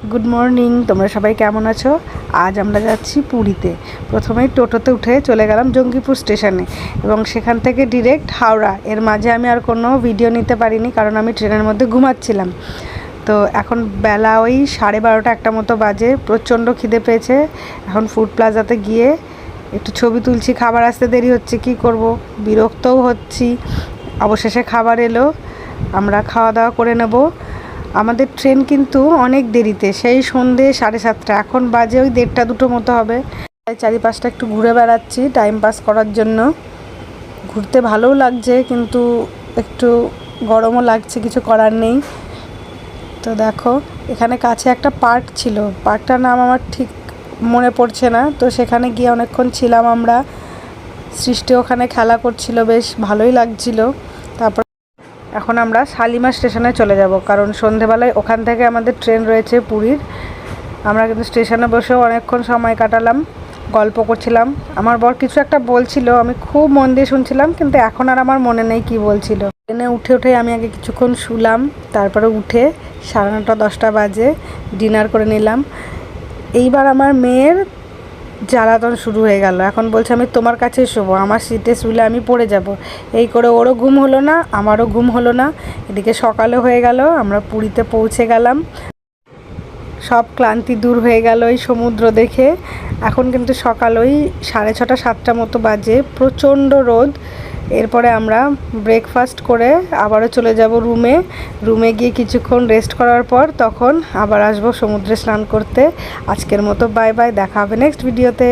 Good morning, তোমরা সবাই কেমন আছো? আজ আমরা যাচ্ছি পুরীতে। প্রথমেই টোটোতে উঠে চলে গেলাম জঙ্গিপুর স্টেশনে এবং সেখান থেকে ডিরেক্ট হাওড়া। এর মাঝে আমি আর কোনো ভিডিও নিতে পারিনি, কারণ আমি ট্রেনের মধ্যে ঘুমাচ্ছিলাম। তো এখন বেলা ওই 12:30 একটা মতো বাজে। প্রচণ্ড খিদে পেয়েছে। এখন ফুড প্লাজাতে গিয়ে একটু ছবি তুলছি। খাবার আসতে দেরি হচ্ছে, কি করব, বিরক্তও হচ্ছি। অবশেষে খাবার এলো, আমরা খাওয়া দাওয়া করে নেব। আমাদের ট্রেন কিন্তু অনেক দেরিতে, সেই সন্ধে 7:30। এখন বাজে ওই 1:30-2 মতো হবে। তাই চারিপাশটা একটু ঘুরে বেড়াচ্ছি টাইম পাস করার জন্য। ঘুরতে ভালোও লাগছে, কিন্তু একটু গরমও লাগছে, কিছু করার নেই। তো দেখো, এখানে কাছে একটা পার্ক ছিল, পার্কটার নাম আমার ঠিক মনে পড়ছে না। তো সেখানে গিয়ে অনেকক্ষণ ছিলাম আমরা। সৃষ্টি ওখানে খেলা করছিল, বেশ ভালোই লাগছিল। তারপর এখন আমরা শালিমার স্টেশনে চলে যাব, কারণ সন্ধেবেলায় ওখান থেকে আমাদের ট্রেন রয়েছে পুরীর। আমরা কিন্তু স্টেশনে বসেও অনেকক্ষণ সময় কাটালাম, গল্প করছিলাম। আমার বর কিছু একটা বলছিল, আমি খুব মন দিয়ে শুনছিলাম, কিন্তু এখন আর আমার মনে নেই কি বলছিল। ট্রেনে উঠে আমি আগে কিছুক্ষণ শুলাম, তারপরে উঠে 9:30-10টা বাজে ডিনার করে নিলাম। এইবার আমার মেয়ের জ্বালাতন শুরু হয়ে গেল। এখন বলছে আমি তোমার কাছে শোবো, আমার সিটে শুলে আমি পড়ে যাব। এই করে ওরও ঘুম হলো না, আমারও ঘুম হলো না। এদিকে সকালে হয়ে গেল, আমরা পুরীতে পৌঁছে গেলাম। সব ক্লান্তি দূর হয়ে গেল এই সমুদ্র দেখে। এখন কিন্তু সকাল ওই 6:30-7টা মতো বাজে, প্রচণ্ড রোদ। এরপরে আমরা ব্রেকফাস্ট করে আবারও চলে যাব রুমে গিয়ে কিছুক্ষণ রেস্ট করার পর তখন আবার আসবো সমুদ্রে স্নান করতে। আজকের মতো বাই বাই, দেখা হবে নেক্সট ভিডিওতে।